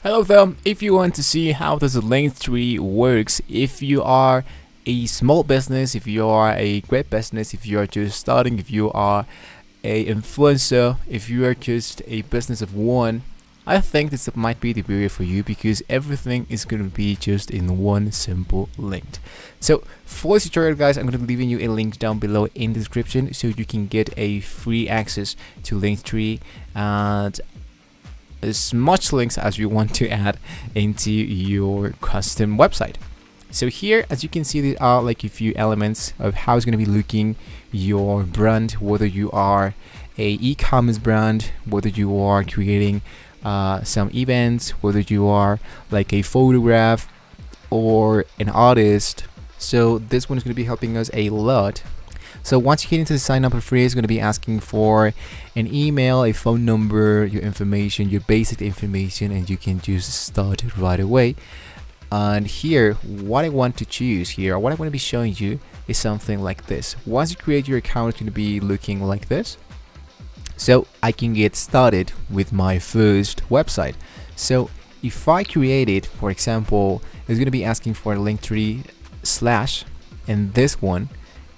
Hello there. If you want to see how does the Linktree works, if you are a small business, if you are a great business, if you are just starting, if you are a influencer, if you are just a business of one, I think this might be the video for you because everything is going to be just in one simple link. So for this tutorial guys, I'm going to be leaving you a link down below in the description so you can get a free access to Linktree and as much links as you want to add into your custom website. So here, as you can see, there are like a few elements of how it's going to be looking your brand, whether you are a e-commerce brand, whether you are creating some events, whether you are like a photograph or an artist. So this one is going to be helping us a lot. So once you get into the sign up for free, it's going to be asking for an email, a phone number, your information, your basic information, and you can just start it right away. And here, what I want to choose here, or what I want to be showing you is something like this. Once you create your account, it's going to be looking like this. So I can get started with my first website. So if I create it, for example, it's going to be asking for a Linktree / and this one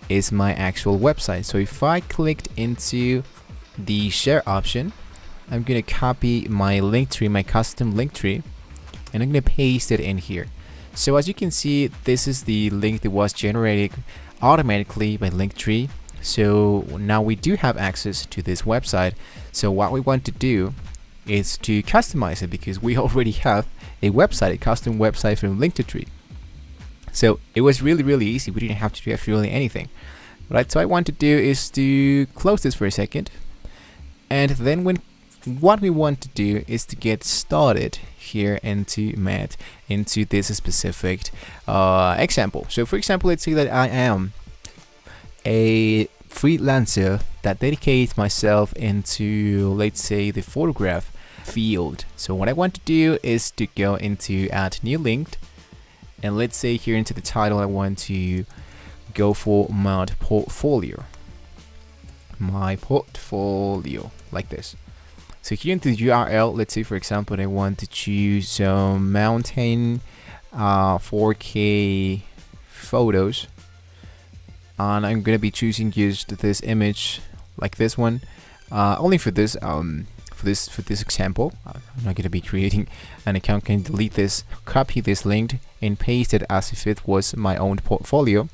is my actual website. So if I clicked into the share option, I'm going to copy my Linktree, my custom Linktree, and I'm going to paste it in here. So as you can see, this is the link that was generated automatically by Linktree. So now we do have access to this website. So what we want to do is to customize it because we already have a website, a custom website from Linktree. So it was really easy. We didn't have to do absolutely anything. Right, so what I want to do is to close this for a second. And then what we want to do is to get started here into this specific example. So for example, let's say that I am a freelancer that dedicates myself into, let's say, the photograph field. So what I want to do is to go into add new link. And let's say here into the title, I want to go for my portfolio, like this. So here into the URL, let's say for example, I want to choose some mountain 4K photos, and I'm gonna be choosing just this image like this one, only for this for this example. I'm not going to be creating an account. Can delete this, copy this link and paste it as if it was my own portfolio.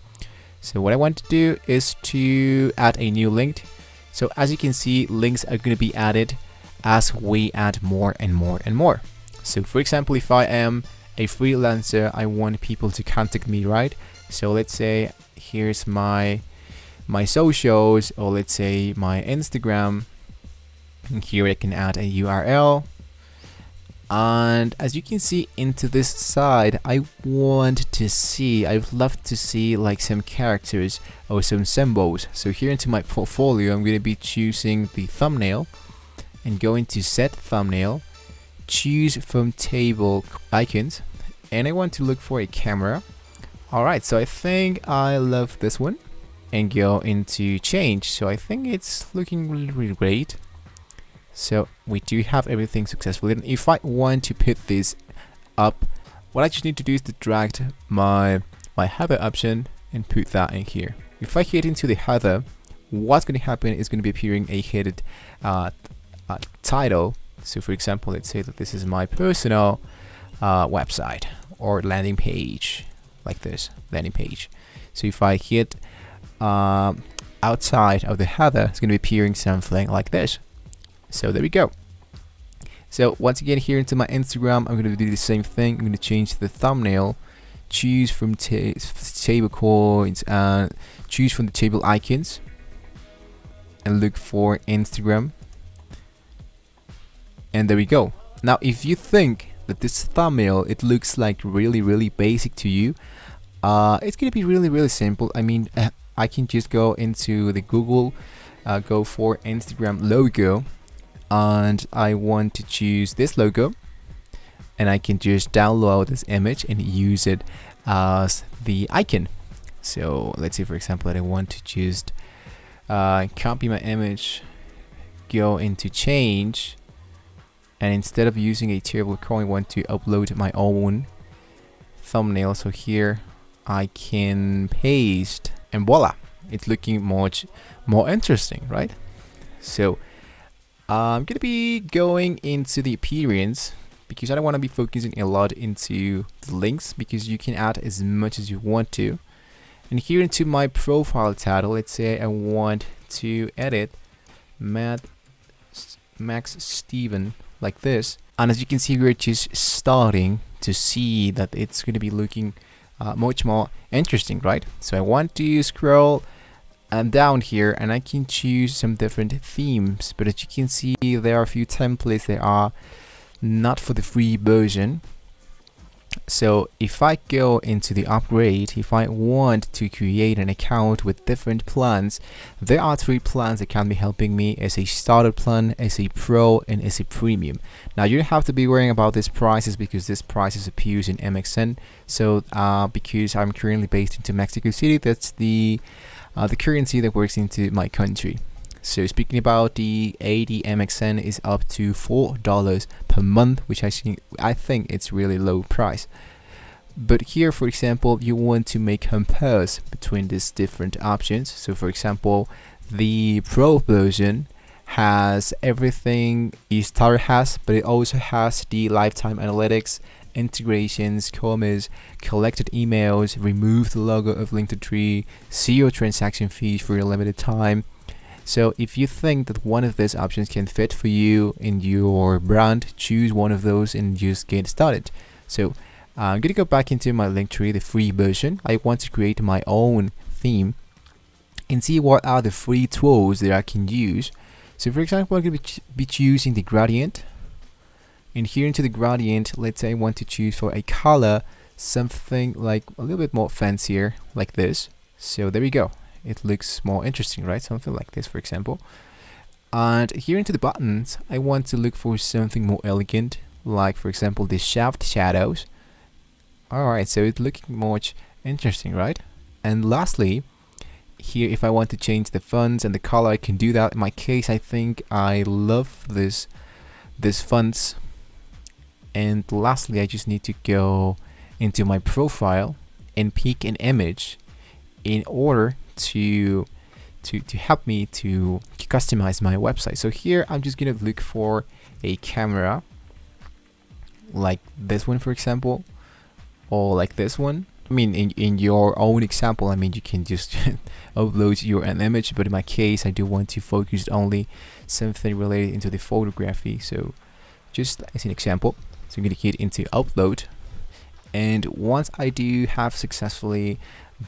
So what I want to do is to add a new link. So as you can see, links are going to be added as we add more and more and more. So for example, if I am a freelancer, I want people to contact me, right? So let's say here's my socials, or let's say my Instagram. And here I can add a URL, and as you can see into this side, I want to see, I'd love to see like some characters or some symbols. So here into my portfolio, I'm going to be choosing the thumbnail and going to set thumbnail, choose from table icons, and I want to look for a camera. Alright, so I think I love this one, and go into change. So I think it's looking really great. So we do have everything successfully. And if I want to put this up, what I just need to do is to drag my header option and put that in here. If I hit into the header, what's going to happen is going to be appearing a headed title. So for example, let's say that this is my personal website or landing page, like this landing page. So if I hit outside of the header, it's going to be appearing something like this. So there we go. So once again, here into my Instagram, I'm going to do the same thing. I'm going to change the thumbnail, choose from table coins, and choose from the table icons, and look for Instagram. And there we go. Now, if you think that this thumbnail, it looks like really basic to you, it's going to be really simple. I mean, I can just go into the Google, go for Instagram logo, and I want to choose this logo, and I can just download this image and use it as the icon. So let's say for example that I want to just copy my image, go into change, and instead of using a table coin, I want to upload my own thumbnail. So here I can paste, and voila, it's looking much more interesting, right? So I'm gonna be going into the appearance because I don't want to be focusing a lot into the links, because you can add as much as you want to. And here into my profile title, let's say I want to edit Max Steven like this, and as you can see, we're just starting to see that it's going to be looking much more interesting, right? So I want to scroll down here, and I can choose some different themes, but as you can see, there are a few templates that are not for the free version. So if I go into the upgrade, if I want to create an account with different plans, there are 3 plans that can be helping me: as a starter plan, as a pro, and as a premium. Now you don't have to be worrying about these prices, because this prices appears in MXN. So because I'm currently based into Mexico City, that's the currency that works into my country. So speaking about the 80 MXN is up to $4 per month, which I think it's really low price. But here, for example, you want to make compares between these different options. So for example, the Pro version has everything the starter has, but it also has the lifetime analytics, integrations, commerce, collected emails, remove the logo of Linktree, 0 transaction fees for a limited time. So if you think that one of these options can fit for you in your brand, choose one of those and just get started. So I'm gonna go back into my Linktree, the free version. I want to create my own theme and see what are the free tools that I can use. So for example, I'm gonna be choosing the gradient, and here into the gradient, let's say I want to choose for a color something like a little bit more fancier, like this. So there we go. It looks more interesting, right? Something like this, for example. And here into the buttons, I want to look for something more elegant, like for example the shaft shadows. Alright, so it's looking much interesting, right? And lastly, here if I want to change the fonts and the color, I can do that. In my case, I think I love this fonts. And lastly, I just need to go into my profile and pick an image in order to help me to customize my website. So here I'm just gonna look for a camera like this one, for example, or like this one. I mean, in your own example, I mean, you can just upload an image, but in my case, I do want to focus only something related into the photography. So just as an example, so I'm gonna hit into upload, and once I do have successfully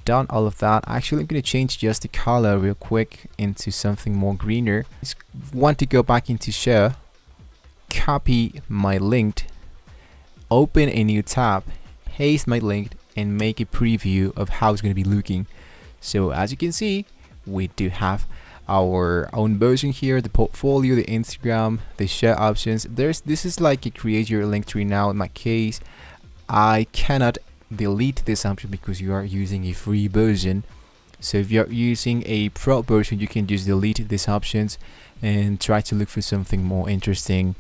done all of that, actually I'm going to change just the color real quick into something more greener. Just want to go back into share, copy my link, open a new tab, paste my link, and make a preview of how it's going to be looking. So as you can see, we do have our own version here, the portfolio, the Instagram, the share options. This is like a create your Linktree now. In my case, I cannot delete this option because you are using a free version. So if you're using a pro version, you can just delete these options and try to look for something more interesting,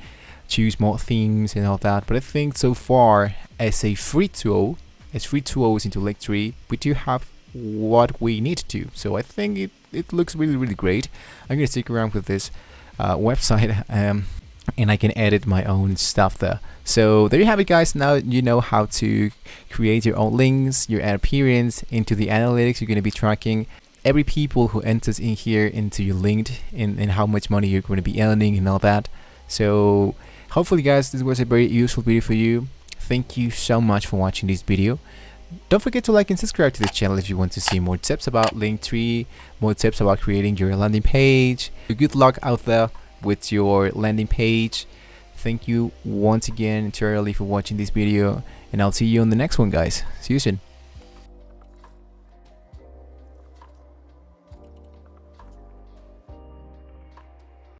choose more themes and all that. But I think so far, as a free tool, as free tools into Linktree, we do have what we need to. So I think it looks really great. I'm gonna stick around with this website and I can edit my own stuff there. So there you have it, guys. Now you know how to create your own links, your ad appearance into the analytics. You're going to be tracking every people who enters in here into your link, and how much money you're going to be earning and all that. So hopefully, guys, this was a very useful video for you. Thank you so much for watching this video. Don't forget to like and subscribe to the channel if you want to see more tips about Linktree, more tips about creating your landing page. Good luck out there with your landing page. Thank you once again entirely for watching this video, and I'll see you on the next one, guys. See you soon.